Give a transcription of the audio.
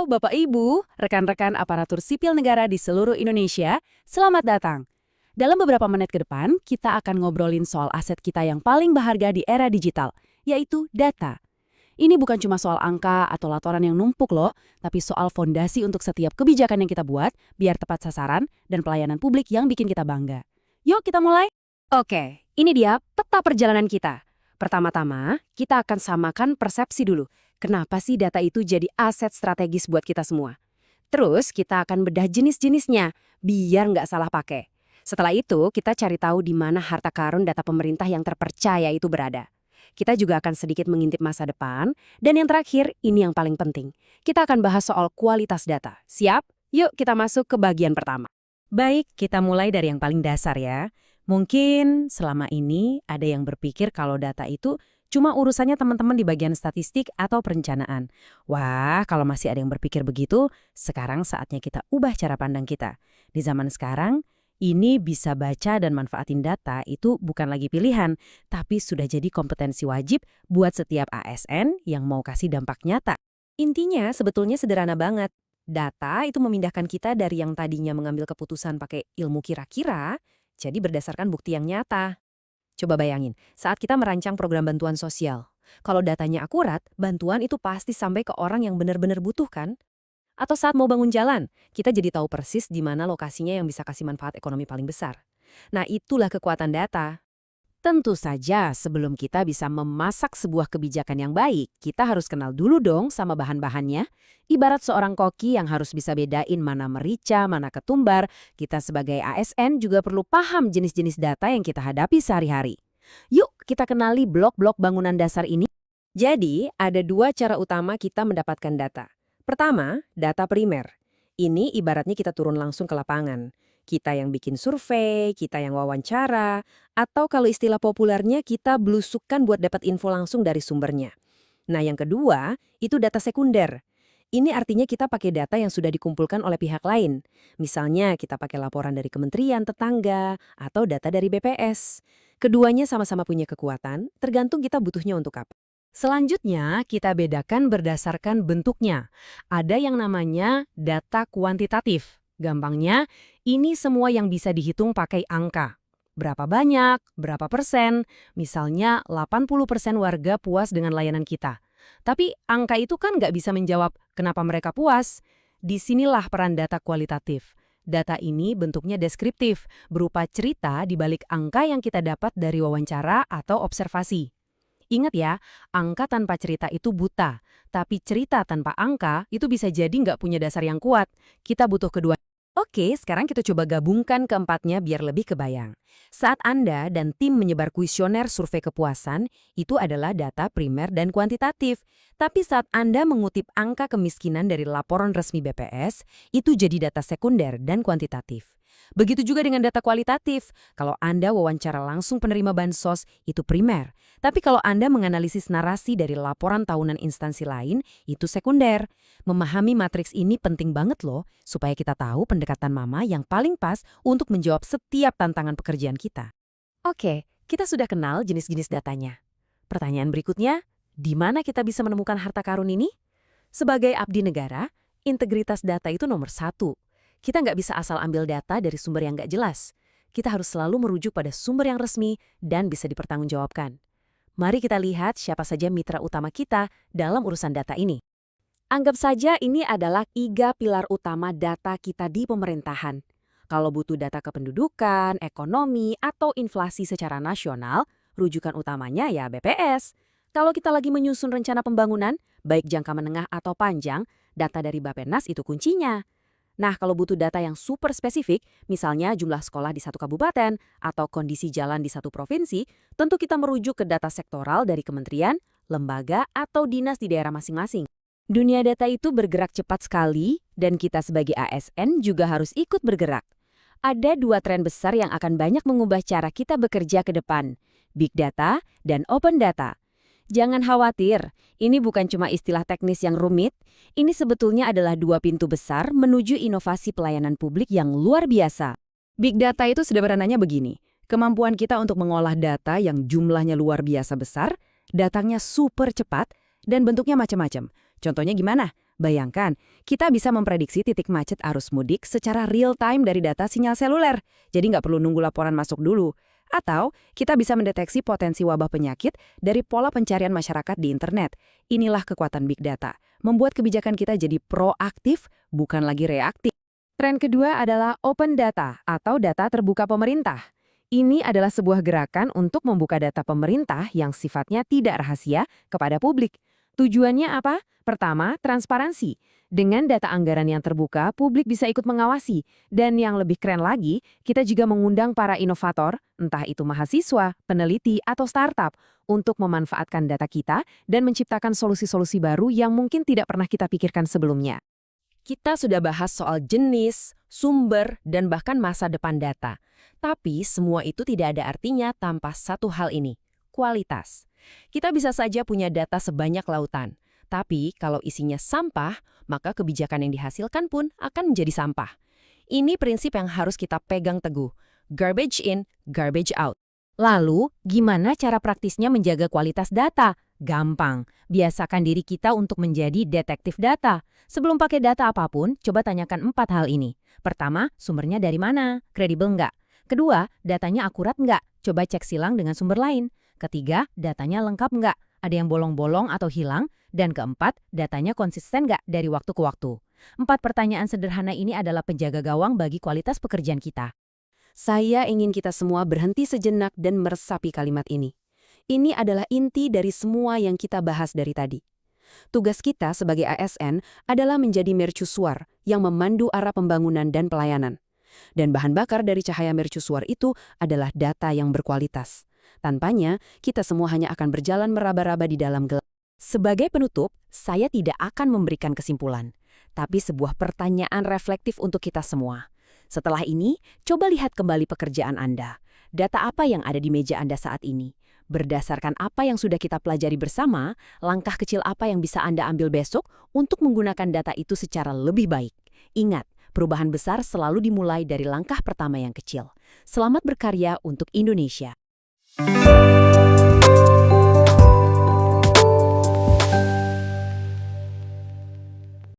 Halo Bapak Ibu, rekan-rekan aparatur sipil negara di seluruh Indonesia, selamat datang. Dalam beberapa menit ke depan, kita akan ngobrolin soal aset kita yang paling berharga di era digital, yaitu data. Ini bukan cuma soal angka atau laporan yang numpuk loh, tapi soal fondasi untuk setiap kebijakan yang kita buat, biar tepat sasaran dan pelayanan publik yang bikin kita bangga. Yuk kita mulai. Oke, ini dia peta perjalanan kita. Pertama-tama, kita akan samakan persepsi dulu. Kenapa sih data itu jadi aset strategis buat kita semua? Terus kita akan bedah jenis-jenisnya, biar nggak salah pakai. Setelah itu, kita cari tahu di mana harta karun data pemerintah yang terpercaya itu berada. Kita juga akan sedikit mengintip masa depan, dan yang terakhir, ini yang paling penting. Kita akan bahas soal kualitas data. Siap? Yuk kita masuk ke bagian pertama. Baik, kita mulai dari yang paling dasar ya. Mungkin selama ini ada yang berpikir kalau data itu cuma urusannya teman-teman di bagian statistik atau perencanaan. Wah, kalau masih ada yang berpikir begitu, sekarang saatnya kita ubah cara pandang kita. Di zaman sekarang, ini bisa baca dan manfaatin data itu bukan lagi pilihan, tapi sudah jadi kompetensi wajib buat setiap ASN yang mau kasih dampak nyata. Intinya sebetulnya sederhana banget. Data itu memindahkan kita dari yang tadinya mengambil keputusan pakai ilmu kira-kira, jadi berdasarkan bukti yang nyata. Coba bayangin, saat kita merancang program bantuan sosial. Kalau datanya akurat, bantuan itu pasti sampai ke orang yang benar-benar butuh kan? Atau saat mau bangun jalan, kita jadi tahu persis di mana lokasinya yang bisa kasih manfaat ekonomi paling besar. Nah, itulah kekuatan data. Tentu saja, sebelum kita bisa memasak sebuah kebijakan yang baik, kita harus kenal dulu dong sama bahan-bahannya. Ibarat seorang koki yang harus bisa bedain mana merica, mana ketumbar, kita sebagai ASN juga perlu paham jenis-jenis data yang kita hadapi sehari-hari. Yuk, kita kenali blok-blok bangunan dasar ini. Jadi, ada dua cara utama kita mendapatkan data. Pertama, data primer. Ini ibaratnya kita turun langsung ke lapangan. Kita yang bikin survei, kita yang wawancara, atau kalau istilah populernya kita belusukan buat dapat info langsung dari sumbernya. Nah, yang kedua, itu data sekunder. Ini artinya kita pakai data yang sudah dikumpulkan oleh pihak lain. Misalnya kita pakai laporan dari kementerian, tetangga, atau data dari BPS. Keduanya sama-sama punya kekuatan, tergantung kita butuhnya untuk apa. Selanjutnya, kita bedakan berdasarkan bentuknya. Ada yang namanya data kuantitatif. Gampangnya, ini semua yang bisa dihitung pakai angka. Berapa banyak, berapa persen, misalnya 80% warga puas dengan layanan kita. Tapi angka itu kan nggak bisa menjawab kenapa mereka puas. Disinilah peran data kualitatif. Data ini bentuknya deskriptif, berupa cerita di balik angka yang kita dapat dari wawancara atau observasi. Ingat ya, angka tanpa cerita itu buta, tapi cerita tanpa angka itu bisa jadi nggak punya dasar yang kuat. Kita butuh kedua. Oke, sekarang kita coba gabungkan keempatnya biar lebih kebayang. Saat Anda dan tim menyebar kuesioner survei kepuasan, itu adalah data primer dan kuantitatif. Tapi saat Anda mengutip angka kemiskinan dari laporan resmi BPS, itu jadi data sekunder dan kuantitatif. Begitu juga dengan data kualitatif. Kalau Anda wawancara langsung penerima bansos, itu primer. Tapi kalau Anda menganalisis narasi dari laporan tahunan instansi lain, itu sekunder. Memahami matriks ini penting banget loh, supaya kita tahu pendekatan mama yang paling pas untuk menjawab setiap tantangan pekerjaan kita. Oke, kita sudah kenal jenis-jenis datanya. Pertanyaan berikutnya, di mana kita bisa menemukan harta karun ini? Sebagai abdi negara, integritas data itu nomor satu. Kita nggak bisa asal ambil data dari sumber yang nggak jelas. Kita harus selalu merujuk pada sumber yang resmi dan bisa dipertanggungjawabkan. Mari kita lihat siapa saja mitra utama kita dalam urusan data ini. Anggap saja ini adalah 3 pilar utama data kita di pemerintahan. Kalau butuh data kependudukan, ekonomi, atau inflasi secara nasional, rujukan utamanya ya BPS. Kalau kita lagi menyusun rencana pembangunan, baik jangka menengah atau panjang, data dari Bappenas itu kuncinya. Nah, kalau butuh data yang super spesifik, misalnya jumlah sekolah di satu kabupaten atau kondisi jalan di satu provinsi, tentu kita merujuk ke data sektoral dari kementerian, lembaga, atau dinas di daerah masing-masing. Dunia data itu bergerak cepat sekali, dan kita sebagai ASN juga harus ikut bergerak. Ada 2 tren besar yang akan banyak mengubah cara kita bekerja ke depan, Big Data dan Open Data. Jangan khawatir, ini bukan cuma istilah teknis yang rumit, ini sebetulnya adalah 2 pintu besar menuju inovasi pelayanan publik yang luar biasa. Big data itu sederhananya begini, kemampuan kita untuk mengolah data yang jumlahnya luar biasa besar, datangnya super cepat, dan bentuknya macam-macam. Contohnya gimana? Bayangkan, kita bisa memprediksi titik macet arus mudik secara real-time dari data sinyal seluler, jadi nggak perlu nunggu laporan masuk dulu. Atau, kita bisa mendeteksi potensi wabah penyakit dari pola pencarian masyarakat di internet. Inilah kekuatan big data, membuat kebijakan kita jadi proaktif, bukan lagi reaktif. Tren kedua adalah open data atau data terbuka pemerintah. Ini adalah sebuah gerakan untuk membuka data pemerintah yang sifatnya tidak rahasia kepada publik. Tujuannya apa? Pertama, transparansi. Dengan data anggaran yang terbuka, publik bisa ikut mengawasi. Dan yang lebih keren lagi, kita juga mengundang para inovator, entah itu mahasiswa, peneliti, atau startup, untuk memanfaatkan data kita dan menciptakan solusi-solusi baru yang mungkin tidak pernah kita pikirkan sebelumnya. Kita sudah bahas soal jenis, sumber, dan bahkan masa depan data. Tapi semua itu tidak ada artinya tanpa satu hal ini, kualitas. Kita bisa saja punya data sebanyak lautan, tapi kalau isinya sampah, maka kebijakan yang dihasilkan pun akan menjadi sampah. Ini prinsip yang harus kita pegang teguh. Garbage in, garbage out. Lalu, gimana cara praktisnya menjaga kualitas data? Gampang. Biasakan diri kita untuk menjadi detektif data. Sebelum pakai data apapun, coba tanyakan 4 hal ini. Pertama, sumbernya dari mana? Kredibel nggak? Kedua, datanya akurat nggak? Coba cek silang dengan sumber lain. Ketiga, datanya lengkap nggak? Ada yang bolong-bolong atau hilang? Dan keempat, datanya konsisten nggak dari waktu ke waktu? 4 pertanyaan sederhana ini adalah penjaga gawang bagi kualitas pekerjaan kita. Saya ingin kita semua berhenti sejenak dan meresapi kalimat ini. Ini adalah inti dari semua yang kita bahas dari tadi. Tugas kita sebagai ASN adalah menjadi mercusuar yang memandu arah pembangunan dan pelayanan. Dan bahan bakar dari cahaya mercusuar itu adalah data yang berkualitas. Tanpanya, kita semua hanya akan berjalan meraba-raba di dalam gelap. Sebagai penutup, saya tidak akan memberikan kesimpulan, tapi sebuah pertanyaan reflektif untuk kita semua. Setelah ini, coba lihat kembali pekerjaan Anda. Data apa yang ada di meja Anda saat ini? Berdasarkan apa yang sudah kita pelajari bersama, langkah kecil apa yang bisa Anda ambil besok untuk menggunakan data itu secara lebih baik? Ingat, perubahan besar selalu dimulai dari langkah pertama yang kecil. Selamat berkarya untuk Indonesia.